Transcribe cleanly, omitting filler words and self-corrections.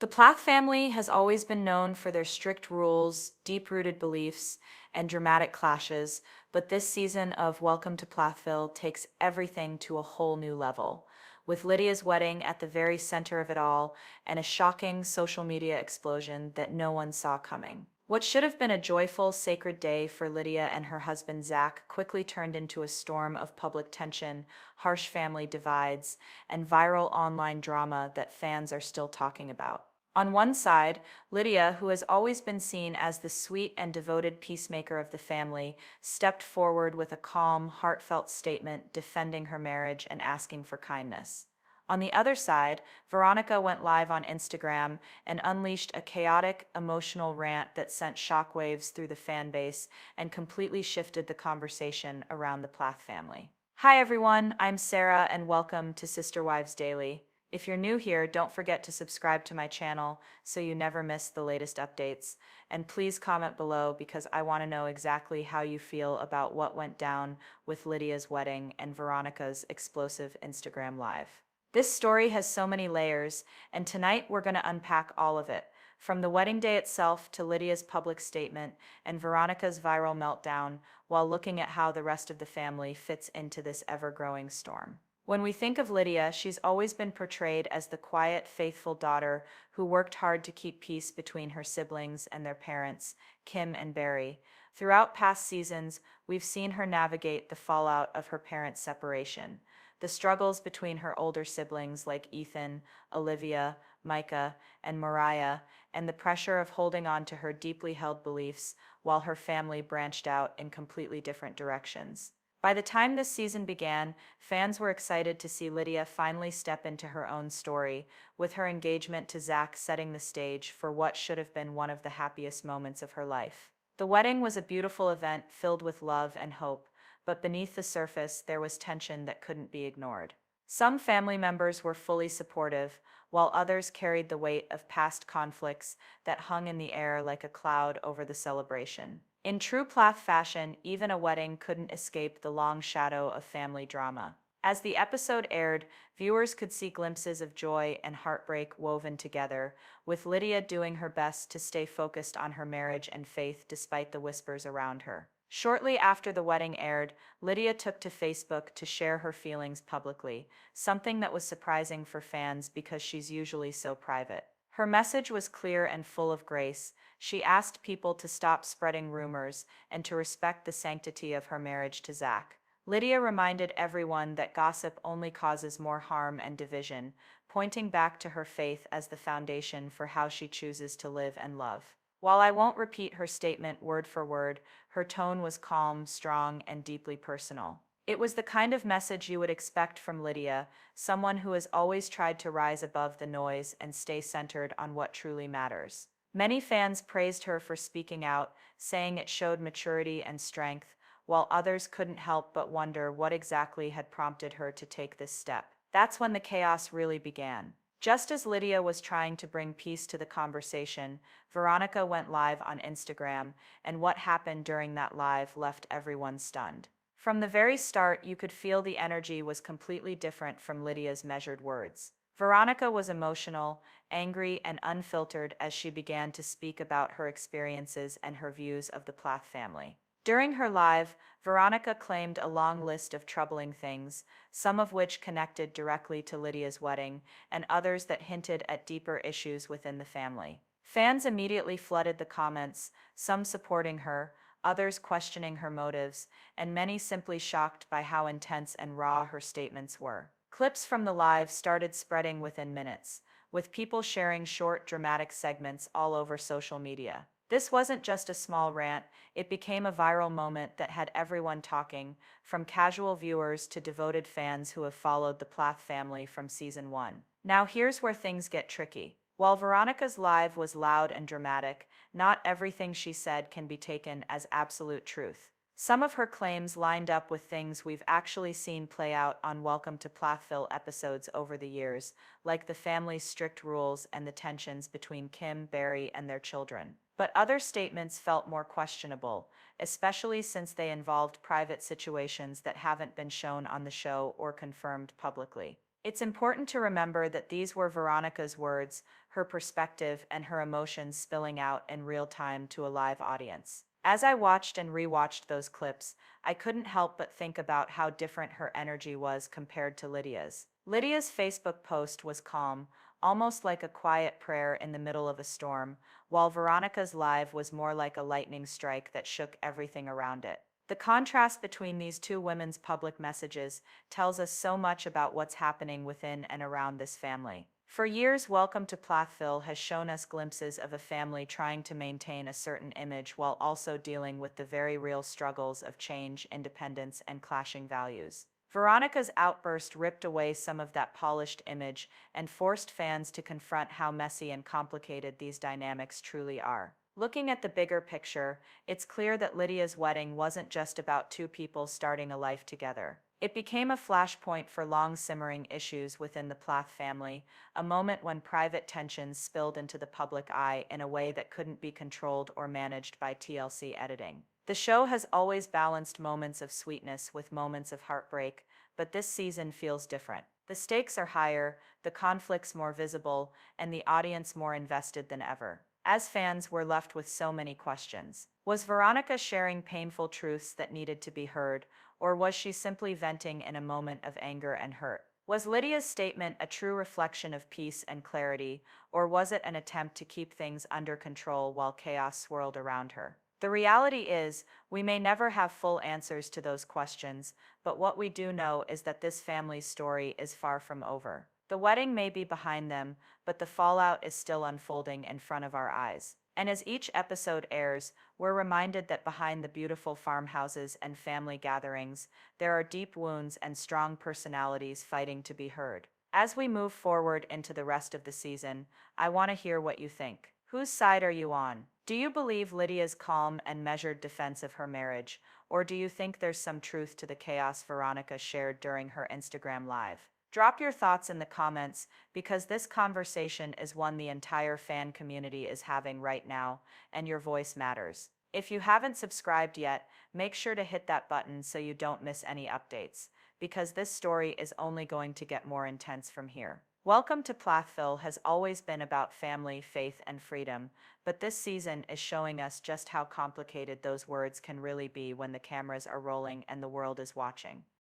The Plath family has always been known for their strict rules, deep-rooted beliefs, and dramatic clashes, but this season of Welcome to Plathville takes everything to a whole new level, with Lydia's wedding at the very center of it all and a shocking social media explosion that no one saw coming. What should have been a joyful, sacred day for Lydia and her husband Zach quickly turned into a storm of public tension, harsh family divides, and viral online drama that fans are still talking about. On one side, Lydia, who has always been seen as the sweet and devoted peacemaker of the family, stepped forward with a calm, heartfelt statement defending her marriage and asking for kindness. On the other side, Veronica went live on Instagram and unleashed a chaotic, emotional rant that sent shockwaves through the fan base and completely shifted the conversation around the Plath family. Hi everyone, I'm Sarah and welcome to Sister Wives Daily. If you're new here, don't forget to subscribe to my channel so you never miss the latest updates. And please comment below because I want to know exactly how you feel about what went down with Lydia's wedding and Veronica's explosive Instagram live. This story has so many layers, and tonight we're going to unpack all of it, from the wedding day itself to Lydia's public statement and Veronica's viral meltdown, while looking at how the rest of the family fits into this ever-growing storm. When we think of Lydia, she's always been portrayed as the quiet, faithful daughter who worked hard to keep peace between her siblings and their parents, Kim and Barry. Throughout past seasons, we've seen her navigate the fallout of her parents' separation, the struggles between her older siblings like Ethan, Olivia, Micah, and Mariah, and the pressure of holding on to her deeply held beliefs while her family branched out in completely different directions. By the time this season began, fans were excited to see Lydia finally step into her own story, with her engagement to Zach setting the stage for what should have been one of the happiest moments of her life. The wedding was a beautiful event filled with love and hope, but beneath the surface there was tension that couldn't be ignored. Some family members were fully supportive, while others carried the weight of past conflicts that hung in the air like a cloud over the celebration. In true Plath fashion, even a wedding couldn't escape the long shadow of family drama. As the episode aired, viewers could see glimpses of joy and heartbreak woven together, with Lydia doing her best to stay focused on her marriage and faith despite the whispers around her. Shortly after the wedding aired, Lydia took to Facebook to share her feelings publicly, something that was surprising for fans because she's usually so private. Her message was clear and full of grace. She asked people to stop spreading rumors and to respect the sanctity of her marriage to Zach. Lydia reminded everyone that gossip only causes more harm and division, pointing back to her faith as the foundation for how she chooses to live and love. While I won't repeat her statement word for word, her tone was calm, strong, and deeply personal. It was the kind of message you would expect from Lydia, someone who has always tried to rise above the noise and stay centered on what truly matters. Many fans praised her for speaking out, saying it showed maturity and strength, while others couldn't help but wonder what exactly had prompted her to take this step. That's when the chaos really began. Just as Lydia was trying to bring peace to the conversation, Veronica went live on Instagram, and what happened during that live left everyone stunned. From the very start, you could feel the energy was completely different from Lydia's measured words. Veronica was emotional, angry, and unfiltered as she began to speak about her experiences and her views of the Plath family. During her live, Veronica claimed a long list of troubling things, some of which connected directly to Lydia's wedding, and others that hinted at deeper issues within the family. Fans immediately flooded the comments, some supporting her, others questioning her motives, and many simply shocked by how intense and raw her statements were. Clips from the live started spreading within minutes, with people sharing short, dramatic segments all over social media. This wasn't just a small rant, it became a viral moment that had everyone talking, from casual viewers to devoted fans who have followed the Plath family from season 1. Now here's where things get tricky. While Veronica's live was loud and dramatic, not everything she said can be taken as absolute truth. Some of her claims lined up with things we've actually seen play out on Welcome to Plathville episodes over the years, like the family's strict rules and the tensions between Kim, Barry, and their children. But other statements felt more questionable, especially since they involved private situations that haven't been shown on the show or confirmed publicly. It's important to remember that these were Veronica's words, her perspective, and her emotions spilling out in real time to a live audience. As I watched and rewatched those clips, I couldn't help but think about how different her energy was compared to Lydia's. Lydia's Facebook post was calm, almost like a quiet prayer in the middle of a storm, while Veronica's live was more like a lightning strike that shook everything around it. The contrast between these two women's public messages tells us so much about what's happening within and around this family. For years, Welcome to Plathville has shown us glimpses of a family trying to maintain a certain image while also dealing with the very real struggles of change, independence, and clashing values. Veronica's outburst ripped away some of that polished image and forced fans to confront how messy and complicated these dynamics truly are. Looking at the bigger picture, it's clear that Lydia's wedding wasn't just about two people starting a life together. It became a flashpoint for long simmering issues within the Plath family, a moment when private tensions spilled into the public eye in a way that couldn't be controlled or managed by TLC editing. The show has always balanced moments of sweetness with moments of heartbreak, but this season feels different. The stakes are higher, the conflicts more visible, and the audience more invested than ever. As fans, we're left with so many questions. Was Veronica sharing painful truths that needed to be heard, or was she simply venting in a moment of anger and hurt? Was Lydia's statement a true reflection of peace and clarity, or was it an attempt to keep things under control while chaos swirled around her? The reality is, we may never have full answers to those questions, but what we do know is that this family's story is far from over. The wedding may be behind them, but the fallout is still unfolding in front of our eyes. And as each episode airs, we're reminded that behind the beautiful farmhouses and family gatherings, there are deep wounds and strong personalities fighting to be heard. As we move forward into the rest of the season, I want to hear what you think. Whose side are you on? Do you believe Lydia's calm and measured defense of her marriage, or do you think there's some truth to the chaos Veronica shared during her Instagram live? Drop your thoughts in the comments, because this conversation is one the entire fan community is having right now, and your voice matters. If you haven't subscribed yet, make sure to hit that button so you don't miss any updates, because this story is only going to get more intense from here. Welcome to Plathville has always been about family, faith, and freedom, but this season is showing us just how complicated those words can really be when the cameras are rolling and the world is watching.